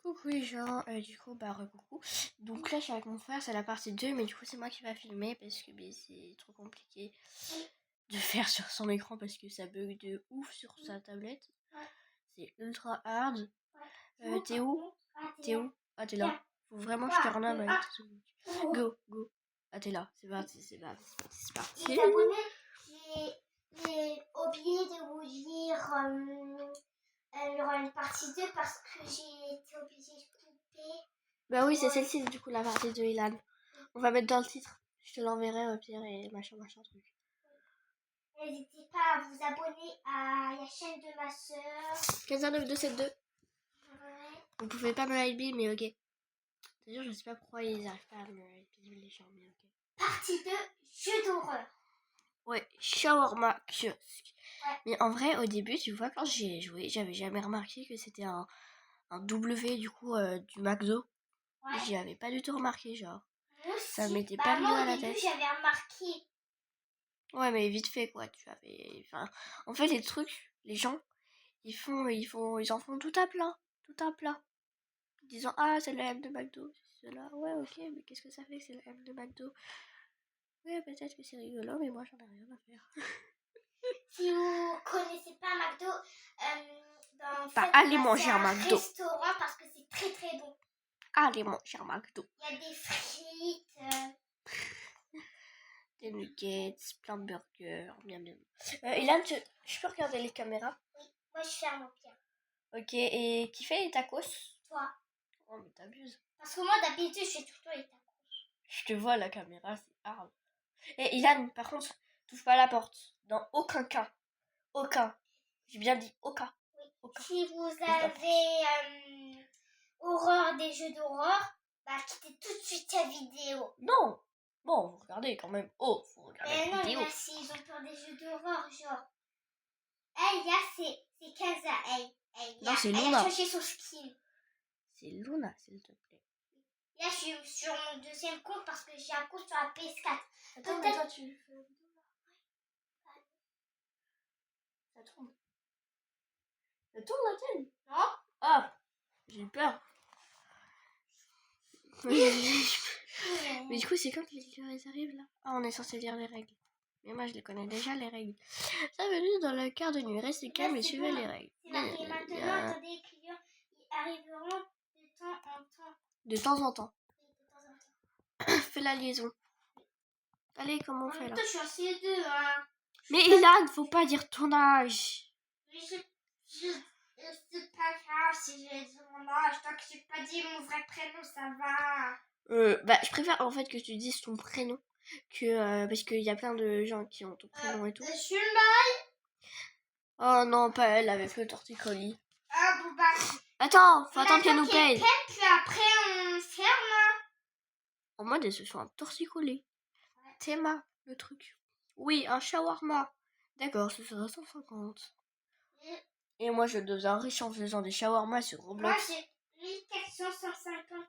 Coucou les gens, du coup, coucou. Donc là, je suis avec mon frère, c'est la partie 2, mais du coup, c'est moi qui va filmer parce que c'est trop compliqué de faire sur son écran parce que ça bug de ouf sur sa tablette. C'est ultra hard. T'es où? T'es où? Ah, t'es là. Faut vraiment que je te renomme avec tes secondes. Go, go. Ah, t'es là. C'est parti, c'est parti, c'est parti. Les abonnés, j'ai oublié de vous dire il y aura une partie 2 parce que j'ai été obligée de couper. Bah oui, c'est celle-ci du coup, la partie 2, Ilan. On va mettre dans le titre. Je te l'enverrai au pire et machin truc. N'hésitez pas à vous abonner à la chaîne de ma soeur. 159272. Ouais. Vous pouvez pas me like, mais ok. D'ailleurs, je sais pas pourquoi ils arrivent pas à me like les gens, mais ok. Partie 2, jeu d'horreur. Ouais, shawarma kiosque. Ouais. Mais en vrai, au début, tu vois, quand j'ai joué, j'avais jamais remarqué que c'était un W du coup du McDo. Ouais. J'y avais pas du tout remarqué, genre. Moi Ça aussi. m'était pas venu à la tête. J'avais remarqué. Ouais, mais vite fait, quoi. Tu avais. Enfin, en fait, les trucs, les gens, ils en font tout à plat. Tout à plat. Disant, ah, c'est la M de McDo. C'est cela. Ouais, ok, mais qu'est-ce que ça fait que c'est la M de McDo? Ouais, peut-être que c'est rigolo, mais moi, j'en ai rien à faire. Si vous connaissez pas McDo, allez manger un McDo. Restaurant parce que c'est très très bon. Allez manger un McDo. Il y a des frites. Des nuggets, plein de burgers, miam miam. Ilan, je peux regarder les caméras? Oui, moi je ferme mon pied. Ok, et qui fait les tacos? Toi. Oh, mais t'abuses. Parce que moi d'habitude je fais tout le temps les tacos. Je te vois à la caméra, c'est hard. Et Ilan, par contre, t'ouvres pas la porte. Dans aucun cas. Aucun. J'ai bien dit aucun. Oui. Aucun. Si vous avez horreur des jeux d'horreur, quittez tout de suite la vidéo. Non. Bon, vous regardez quand même. Oh, faut regarder Mais la non, vidéo. il y en a s'ils ont peur des jeux d'horreur, genre. Hey, là c'est Kaza. Hey, non, c'est elle Luna. a changé son skin. C'est Luna, s'il te plaît. Là, je suis sur mon deuxième compte parce que j'ai un compte sur la PS4. Attends, mais toi, tu fais la vidéo là? Ça tourne. Ça tourne la tienne? Non? Ah, j'ai eu peur. Mais du coup, c'est quand que les livres arrivent là? Ah, on est censé lire les règles. Mais moi, je les connais déjà, les règles. Bienvenue dans le quart de nuit. Restez calme et suivez les règles. C'est marqué maintenant, attendez, les clients ils arriveront de temps en temps. De temps en temps. Oui, de temps en temps. Fais la liaison. Allez, comment on fait là? Je suis en C2, hein. Mais Ilan, faut pas dire ton âge. Mais c'est pas grave si j'ai dit mon âge. Tant que j'ai pas dit mon vrai prénom, ça va. Je préfère en fait que tu dises ton prénom que parce qu'il y a plein de gens qui ont ton prénom et tout. Je suis mal. Oh non, pas elle avec le torticolis. Ah bon Attends, faut attendre qu'elle nous paye. Puis après on ferme. En mode, elle se fait un torticolis. Ouais. Théma, le truc. Oui, un shawarma. D'accord, ce sera 150. Et moi, je deviens riche en faisant des shawarma sur Roblox. Moi, j'ai 1450.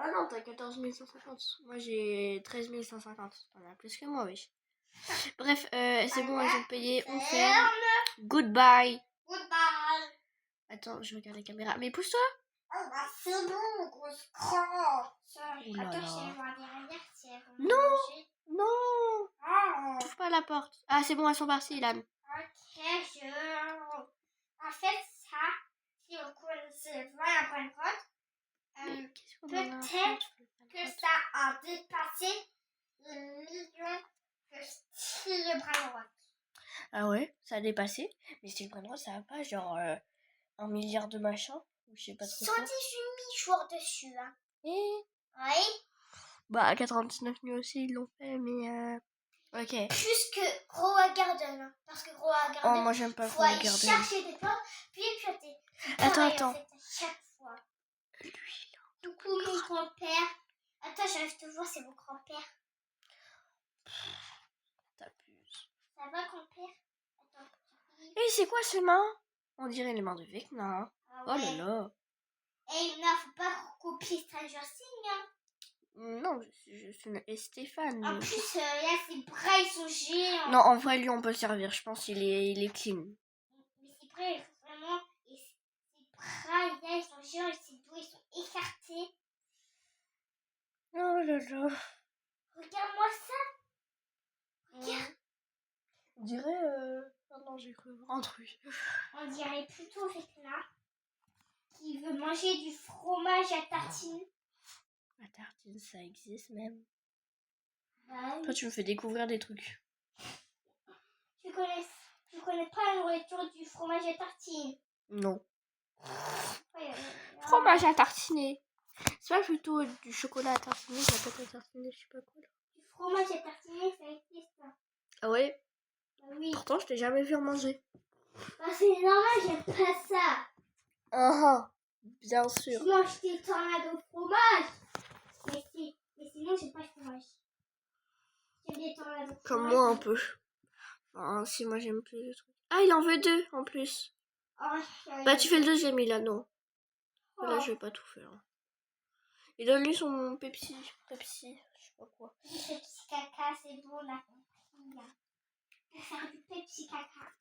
Ah non, t'as 14 150. Moi, j'ai 13 150. T'en as plus que moi, oui. Bref, c'est bon, ils ont payé. On ferme. Goodbye. Goodbye. Attends, je regarde la caméra. Mais pousse-toi. Oh bah c'est bon, grosse crotte. Attends, je vais voir derrière. Non. Non. Oh. T'ouvres pas la porte. Ah, c'est bon, elles sont parties, Ilan. Ok, En fait, ça, si vous connaissez la bonne crotte, peut-être que ça a dépassé le million de style de bras droit. Ah ouais, ça a dépassé. Mais style bras droit, ça va pas, genre 1 milliard de machins. Je sais pas trop. 118 000 joueurs dessus, hein. Et oui. Bah, 99 000 aussi, ils l'ont fait, mais ok. Plus que Groa Garden, hein, parce que Groa Garden. Oh, moi j'aime pas Groa Garden. Faut chercher des portes, puis éclater. Attends. En fait, à chaque fois. Lui, coucou mon grand-père. Attends, j'arrive à te voir, c'est mon grand-père. T'abuses. Ça va, grand-père? Attends. Et c'est quoi ces mains? On dirait les mains de Vecna. Ah ouais. Oh là là. Eh non, faut pas copier Stranger Things, hein. Non, je suis une Stéphane. En plus, là, ses bras, ils sont géants. Non, en vrai, lui, on peut le servir. Je pense qu'il est clean. Mais ses vrai, vraiment. Et ses bras, ils sont géants et ses doigts, ils sont écartés. Oh là là. Regarde-moi ça. Regarde. On dirait... Oh non, j'ai cru voir un truc. On dirait plutôt Vecna qui veut manger du fromage à tartine. La tartine, ça existe même. Bah, Toi, tu me fais découvrir des trucs. tu connais pas la nourriture du fromage à tartine? Non. Ouais, Fromage à tartiner. C'est pas plutôt du chocolat à tartiner, de la pâte à tartiner, je sais pas quoi. Là. du fromage à tartiner, ça existe. Ah ouais? Bah oui. Pourtant, je t'ai jamais vu en manger. Bah c'est normal, j'aime pas ça. Ah, bien sûr. Je mange des tornades au fromage. Mais sinon, j'aime pas le fromage. J'aime des tornades au fromage. Comme moi un peu. Enfin, si moi j'aime plus le truc. Ah, il en veut 2 en plus. Oh, Bah, tu fais le deuxième, il a non. oh. Là, je vais pas tout faire. Et donne-lui son Pepsi, je sais pas quoi. Du Pepsi caca, c'est bon, on a compris. Je vais faire du Pepsi caca.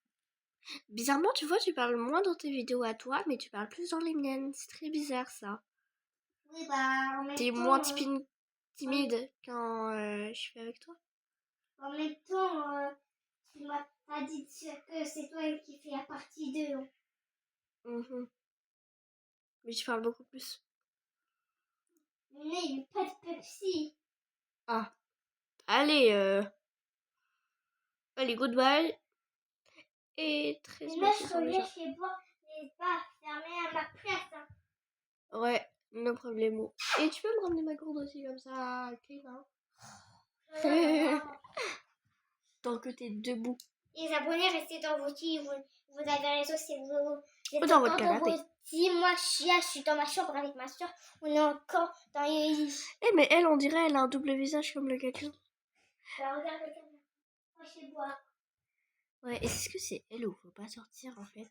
Bizarrement, tu vois, tu parles moins dans tes vidéos à toi, mais tu parles plus dans les miennes. C'est très bizarre ça. Oui, bah en même T'es temps. moins timide quand je suis avec toi. En même temps, tu m'as pas dit que c'est toi qui fais la partie 2. Mhm. Mais tu parles beaucoup plus. Mais il n'y a pas de Pepsi. Ah. Allez, goodbye. Et très Mais là, bientôt je sur les reviens gens. chez moi, mais pas fermé à ma place. Hein. Ouais, no problemo. Et tu peux me ramener ma gourde aussi comme ça, clean, hein. Tant que t'es debout. Les abonnés, restez dans vos lits. Vous avez raison, c'est vous. Vous êtes Dans encore votre dans canapé. vos lits. Moi, je suis dans ma chambre avec ma soeur. On est encore dans les lits. Eh, mais elle, on dirait, elle a un double visage comme le quelqu'un. Alors, regarde le canapé. Moi, je vais boire. Ouais, est-ce que c'est elle ou faut pas sortir en fait?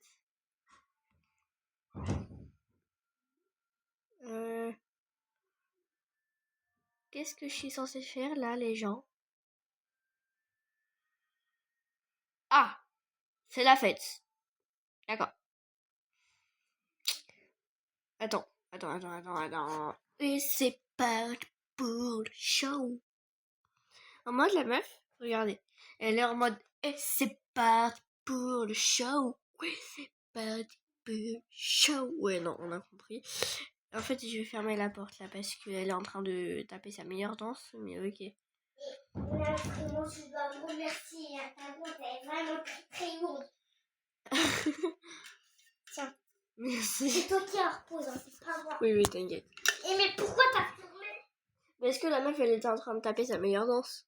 Qu'est-ce que je suis censée faire là, les gens? Ah, c'est la fête. D'accord. Attends. Et c'est parti pour le show. En mode la meuf, regardez. Elle est en mode et c'est parti pour le show. Oui, c'est parti pour le show. Ouais, non, on a compris. En fait, je vais fermer la porte là parce qu'elle est en train de taper sa meilleure danse. Mais ok. Là, vraiment, je dois vous remercier. Ta gourde, elle est vraiment très, très lourde. Tiens. Merci. C'est toi qui la repose, hein, c'est pas moi. Oui, t'inquiète. Et mais pourquoi t'as fermé? Parce que la meuf, elle était en train de taper sa meilleure danse.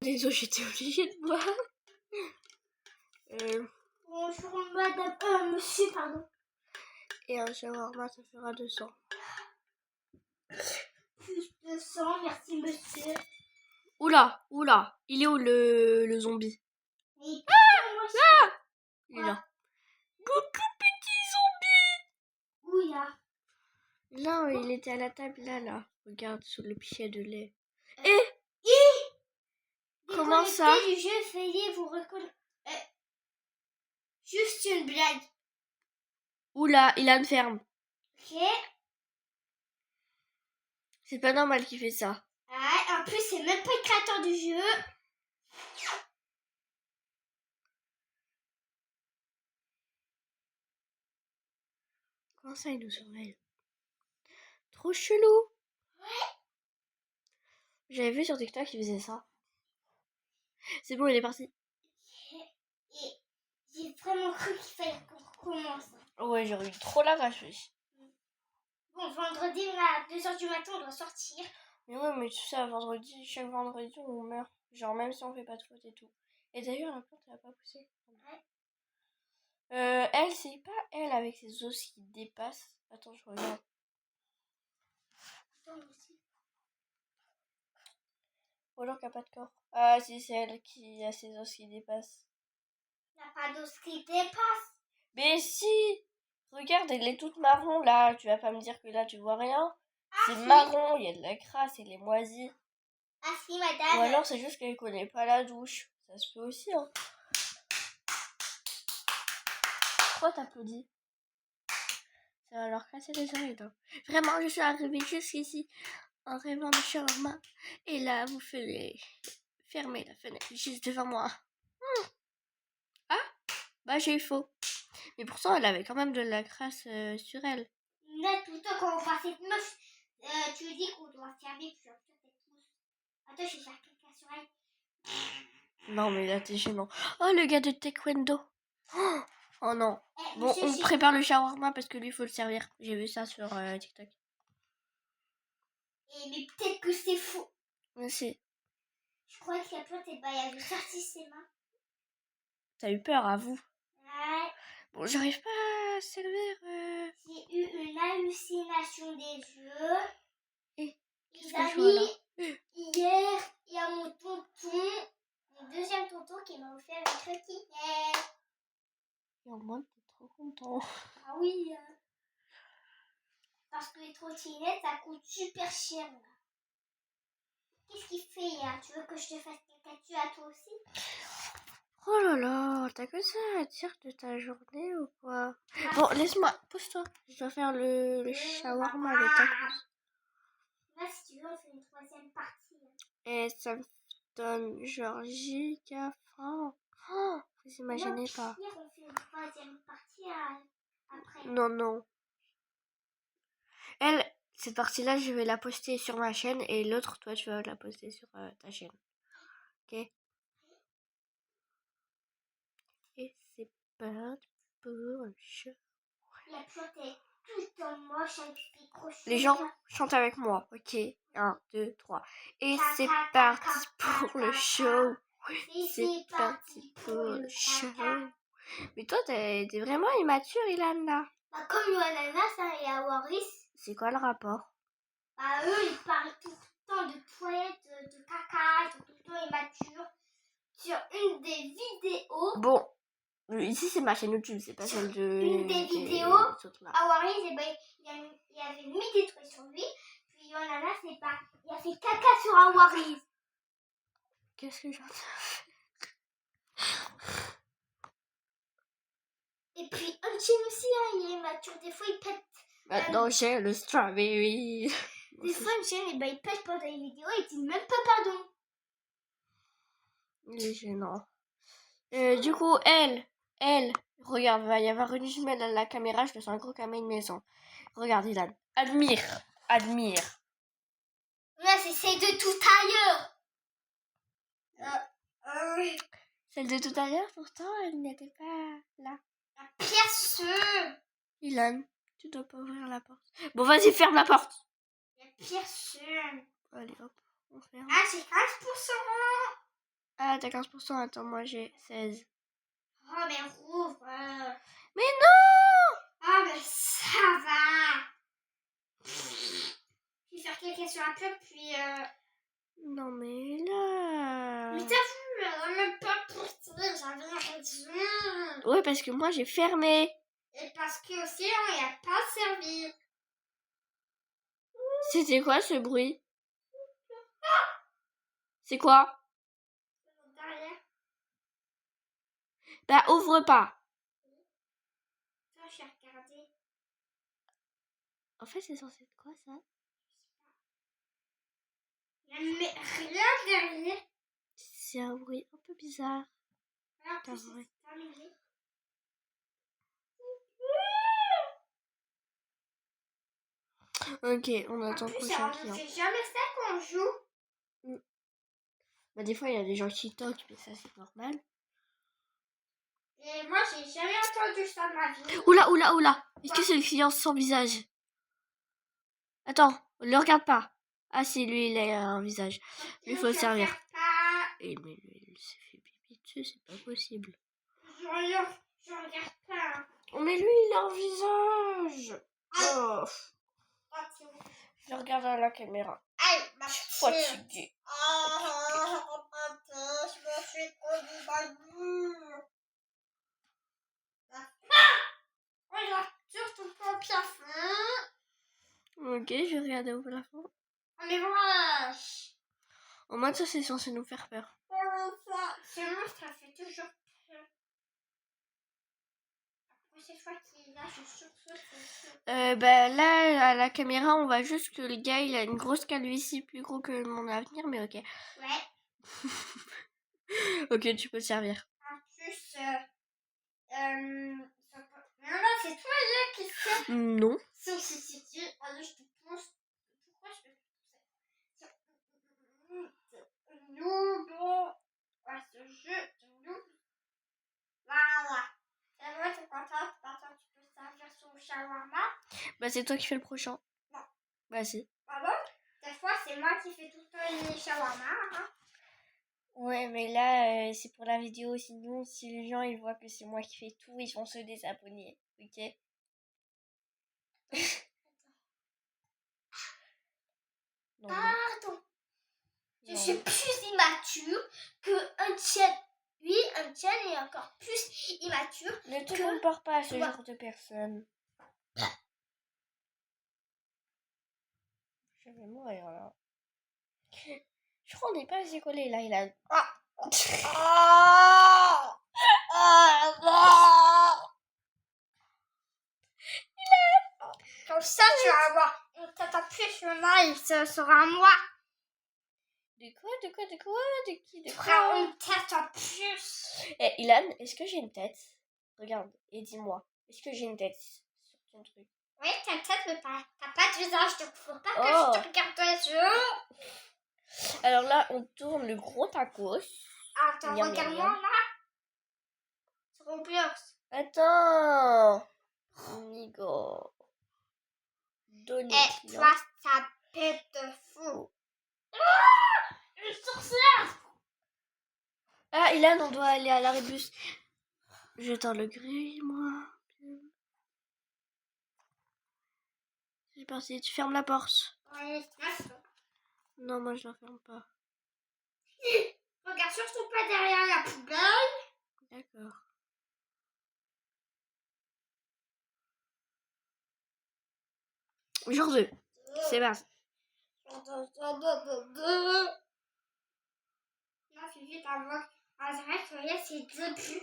Désolé, j'étais obligée de boire. Bonjour madame, monsieur, pardon. Et un shawarma, ça fera 200. Plus 200, merci monsieur. Oula, il est où le zombie? Et Il est là. Coucou Petit zombie. où il a? Là, il était à la table, là. Regarde, sur le pichet de lait. Comment ça? Du jeu, veuillez vous reconnaître. Juste une blague. Oula, il a une ferme. Ok. C'est pas normal qu'il fait ça. Ah, en plus, c'est même pas le créateur du jeu. Comment ça, il nous surveille? Trop chelou. Ouais. J'avais vu sur TikTok qu'il faisait ça. C'est bon, il est parti. Et j'ai vraiment cru qu'il fallait qu'on recommence. Ouais, j'aurais eu trop la rage, oui. Bon, vendredi, à 2h du matin, on doit sortir. Mais ouais, mais tu sais, chaque vendredi, on meurt. Genre, même si on fait pas de faute et tout. Et d'ailleurs, la plante, elle a pas poussé. Ouais. Elle, c'est pas elle avec ses os qui dépassent. Attends, je regarde. Attends, aussi. Ou alors qu'elle a pas de corps. Ah, si, c'est elle qui a ses os qui dépassent. Il n'y a pas d'os qui dépasse. Mais si! Regarde, elle est toute marron là. Tu vas pas me dire que là, tu vois rien. C'est marron, il y a de la crasse, elle est moisie. Ah si, madame. Ou alors, c'est juste qu'elle connaît pas la douche. Ça se peut aussi, hein. Pourquoi t'applaudis? Ça va leur casser les oreilles. Donc. Vraiment, je suis arrivée jusqu'ici en rêvant de shawarma. Et là, vous faites fermer la fenêtre juste devant moi. Ah, bah j'ai eu faux. Mais pourtant, elle avait quand même de la crasse sur elle. Mais plutôt quand on passe cette meuf, tu lui dis qu'on doit fermer puis on peut être tous. Attends, je vais faire quelqu'un sur elle. Non, mais là, t'es gênant. Oh, le gars de taekwondo. Oh non. Bon, monsieur, on prépare le shawarma parce que lui, il faut le servir. J'ai vu ça sur TikTok. Mais peut-être que c'est faux. Merci. Je croyais que la plante, elle avait sorti ses mains. T'as eu peur, à vous. Ouais. Bon, j'arrive pas à servir. J'ai eu une hallucination des yeux. Et Les amis, hier, il y a mon tonton, mon deuxième tonton qui m'a offert une trottinette. Et en moins, t'es trop content. Ah oui. Parce que les trottinettes, ça coûte super cher. Là. Qu'est-ce qu'il fait là? Tu veux que je te fasse caca à toi aussi? Oh là là, t'as que ça à dire de ta journée ou quoi? Bon, laisse-moi, pousse-toi. Je dois faire le shawarma, le tacos. Là, si tu veux, on fait une troisième partie. Et ça me donne genre giga faim. Oh, vous imaginez pas. Pire, on fait une troisième partie après. Non, non. Elle, cette partie-là, je vais la poster sur ma chaîne et l'autre, toi, tu vas la poster sur ta chaîne. Ok? Et c'est parti pour le show. La plante est toute en moche avec des crochets. Les gens chantent avec moi. Ok? 1, 2, 3. Et c'est parti pour le show. C'est parti pour le show. Mais toi, t'es vraiment immature, Ilana. Bah, comme le ananas et Awaris. C'est quoi le rapport? Bah, eux, ils parlent tout le temps de toilettes, de caca, ils sont tout le temps immatures. Sur une des vidéos. Bon, ici c'est ma chaîne YouTube, c'est pas celle de. Une des vidéos, Awaris, eh ben, il avait mis des trucs sur lui. Puis ananas, c'est pas. Il a fait caca sur Awaris. Qu'est-ce que j'en ai? Et puis Unchain aussi, hein, il est immature. Des fois, il pète. Maintenant j'ai le strawberry. Des fois, Unchain, eh ben, il pète pendant les vidéos et il dit même pas pardon. Il est gênant. Du coup, elle, regarde, va y avoir une jumelle à la caméra, je te sens un gros camé de maison. Regarde, Ilan. Admire. Là, c'est celle de tout ailleurs. Celle de tout à l'heure, pourtant, elle n'était pas là. La pire sœur. Ilan, tu dois pas ouvrir la porte. Bon, vas-y, ferme la porte. La pire sœur. Allez, hop, on ferme. Ah, j'ai 15%. Ah, t'as 15%, attends, moi j'ai 16. Oh, mais rouvre. Mais non! Ah, mais ça va. Je vais faire quelqu'un sur la plug, puis... Non, mais là... Mais t'as vu, elle a même pas poussé, j'avais raison. Ouais, parce que moi j'ai fermé. Et parce que aussi, on n'y a pas servi. C'était quoi ce bruit? C'est quoi? Derrière. Bah, ouvre pas. Ça, je vais regarder. En fait, c'est censé être quoi ça? Mais rien derrière. C'est un bruit un peu bizarre. Alors, T'as c'est vrai. terminé. Ok, on attend le prochain On client. ne fait jamais ça quand on joue. Bah, des fois, il y a des gens qui toquent, mais ça, c'est normal. Et moi, j'ai jamais entendu ça de ma vie. Oula. Est-ce que c'est le client sans visage? Attends, le regarde pas. Ah, si, lui, il a un visage. Lui, faut le servir. Et mais lui, il s'est fait pipi dessus, c'est pas possible. Je regarde pas. Oh, mais lui, il a un visage. Oh. Je regarde à la caméra. Aïe, ma Je suis fatiguée. Je me suis collée dans le mur. Regarde, sur ton plafond. Ok, je vais regarder au plafond. Mais voilà. Au moins, ça, c'est censé nous faire peur. Ce monstre, ça fait toujours peur. c'est toi qui là, je suis sûre. Bah là, à la caméra, on voit juste que le gars, il a une grosse calvitie plus gros que mon avenir, mais ok. Ouais. Ok, tu peux te servir. En plus, non, c'est toi là qui sais. Non. Si. Allez, je te pousse. Pourquoi je peux te pousser? Nous, bon. Ouais, ce jeu, nous. Voilà. Et moi, t'es contente. Maintenant, tu peux servir sur le shawarma. Bah c'est toi qui fais le prochain. Non. Bah si. Ah bon? Des fois, c'est moi qui fais tout le temps les shawarma. Hein? Ouais, mais là, c'est pour la vidéo. Sinon, si les gens ils voient que c'est moi qui fais tout, ils vont se désabonner. Ok? Non, Pardon. Je non. suis plus immature qu'un tien. Oui, un tien est encore plus immature. Ne te compare pas à ce toi. genre de personne. Je vais mourir là. Je crois qu'on n'est pas assez collés là, il a. Comme ça, tu vas avoir une tête en plus. Maintenant, il sera moi. De quoi? De qui? Tu feras une tête en plus. Eh, Ilan, est-ce que j'ai une tête? Regarde et dis-moi. Est-ce que j'ai une tête sur ton truc? Oui, t'as une tête, mais t'as pas de visage. Donc, faut pas que Oh. je te regarde dans les yeux. Alors là, on tourne le gros tacos. Attends, regarde-moi là. Sur Roblox. Attends. Amigo. Donnez Et toi, ça pète de fou. Une sorcière. Ah, Ilan, on doit aller à l'arrêt de bus. J'éteins le grille, moi. C'est parti, tu fermes la porte. Ouais, Non, moi je la ferme pas. regarde surtout pas derrière la poubelle. D'accord. Jour 2. C'est parti. Non, c'est vite à voir. Ah, c'est vrai que là, c'est le début.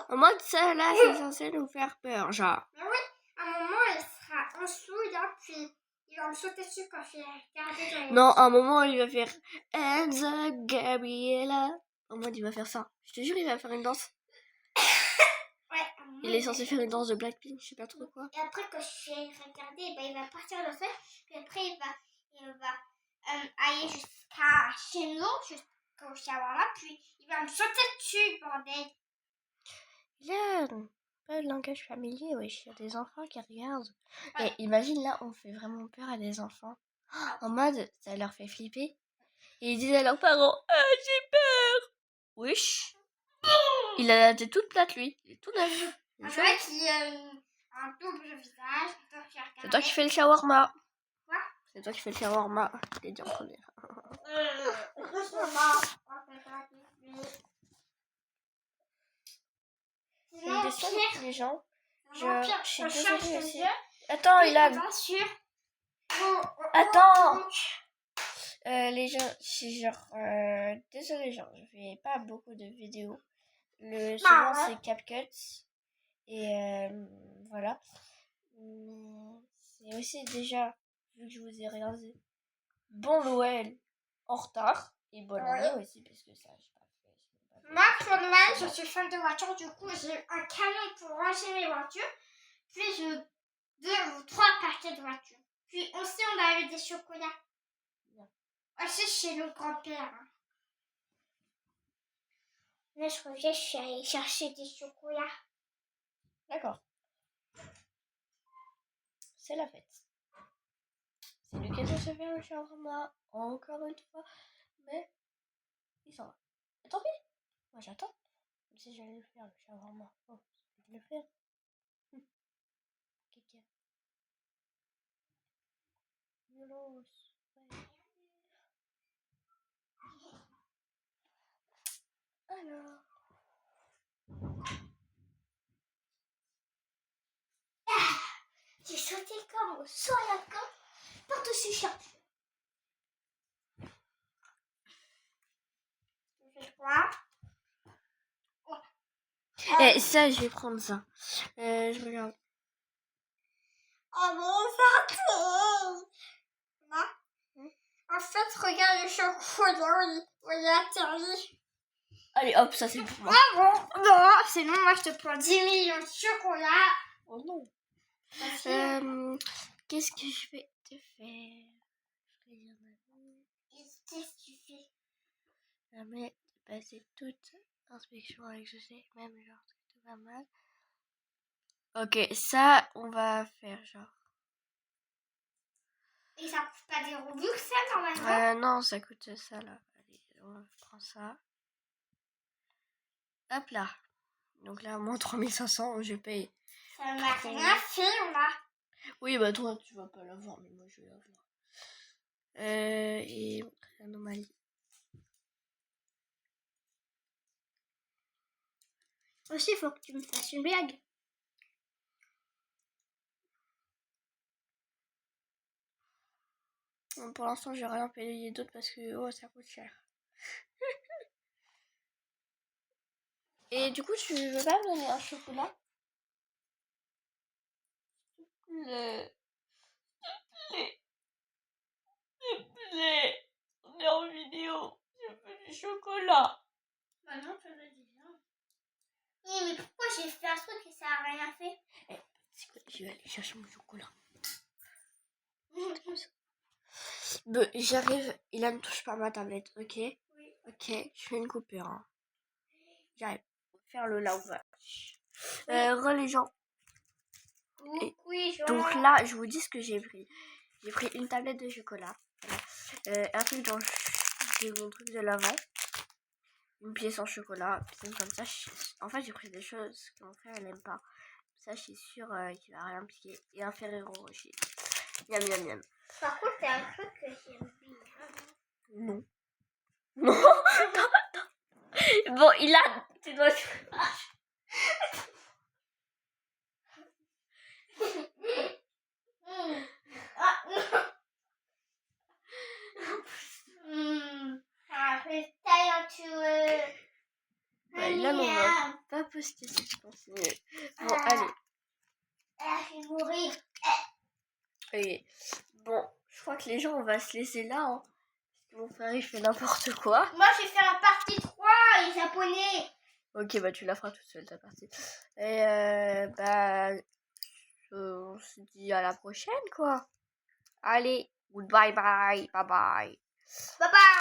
En mode ça là, c'est censé nous faire peur, genre. Mais oui, à un moment, il sera en dessous, là, puis il va me sauter dessus quand je vais regarder dans les Non, à un moment, il va faire Enza Gabriela. En mode, il va faire ça. Je te jure, il va faire une danse. Ouais, à un moment, Il est censé faire une danse de Blackpink, je sais pas trop quoi. Et après, quand je vais regarder, ben, il va partir dans le sol, puis après, il va aller jusqu'à chez nous, jusqu'au shawarma, puis il va me sauter dessus, bordel. Là, pas de langage familier, wesh. Il y a des enfants qui regardent. Ouais. Et imagine là, on fait vraiment peur à des enfants. En mode, ça leur fait flipper. Et ils disent à leurs parents, ah, j'ai peur. Wesh. Il a la tête toute plate, lui. Il est tout neuf. On dirait qu'il a un double visage. C'est toi qui fais le shawarma. Quoi? C'est toi qui fais le shawarma. Je l'ai dit en première. C'est une question de les gens. Je suis désolée aussi. Attends, il a... Attends. Les gens, c'est genre... désolé, genre, je fais pas beaucoup de vidéos. Souvent, c'est CapCut. Et voilà. Mais c'est aussi déjà, vu que je vous ai rien dit, bon Noël en retard. Et bonne année aussi, parce que ça, j'ai pas fait. Moi, pour Noël, je suis fan de voiture. Du coup, j'ai un camion pour ranger mes voitures. Puis, j'ai 2 ou 3 paquets de voitures. Puis aussi, on a eu des chocolats. Aussi, chez le grand-père. Hein. Là, je suis allée chercher des chocolats. D'accord. C'est la fête. C'est lui qui a se faire le shawarma, encore une fois. Mais il s'en va. Et tant pis. Moi, j'attends. Comme si j'allais le faire, le shawarma. Oh, je vais le faire. Caca. Violence. Ouais. Alors. J'ai sauté comme sur la corde par-dessus champ. Et ça, je vais prendre ça. Je regarde. Oh mon partout. Là. En fait, regarde le chocolat, il a atterri. Allez, hop, ça c'est pour moi. Ah bon? Non, sinon moi je te prends 10 millions de chocolat. Oh non. Qu'est-ce que je vais te faire? Qu'est-ce que tu fais? Jamais passer toute inspection avec je sais, même genre tout va mal. Ok, ça on va faire genre. Et ça coûte pas des Robux ça normalement? Non, ça coûte ça là. Allez, on prend ça. Hop là. Donc là, moins 3500, je paye. Ça m'a rien fait là. Oui, bah toi, tu vas pas l'avoir, mais moi je vais l'avoir. Et anomalie. Aussi, il faut que tu me fasses une blague. Bon, pour l'instant, j'ai rien payé d'autre parce que ça coûte cher. Et du coup, tu veux pas me donner un chocolat? S'il te plaît, on est en vidéo. Je veux du chocolat. Bah non, tu me dis bien. Oui, mais pourquoi j'ai fait un truc et ça a rien fait? C'est quoi? Je vais aller chercher mon chocolat. Bon, j'arrive. Il ne touche pas à ma tablette, ok? Oui. Ok, je fais une coupure. Hein. J'arrive. Faire le live. Les gens. Oui, Donc là, je vous dis ce que j'ai pris. J'ai pris une tablette de chocolat. Un truc dans mon truc de l'avant. Une pièce en chocolat. Comme ça, en fait, j'ai pris des choses que mon frère n'aime pas. Ça, je suis sûre qu'il va rien piquer. Et un Ferrero Rocher. Miam, miam, miam. Par contre, c'est un truc que j'aime bien. Non. Non. Bon, il a... Tu dois... Bah, là, on va pas poster ça, je pense. Bon, allez. Je vais mourir. Et bon, je crois que les gens, on va se laisser là. Hein, parce que mon frère, il fait n'importe quoi. Moi, je vais faire la partie 3, les japonais. Ok, bah tu la feras toute seule, ta partie. Et bah, on se dit à la prochaine, quoi. Allez, goodbye, bye, bye, bye. Bye bye.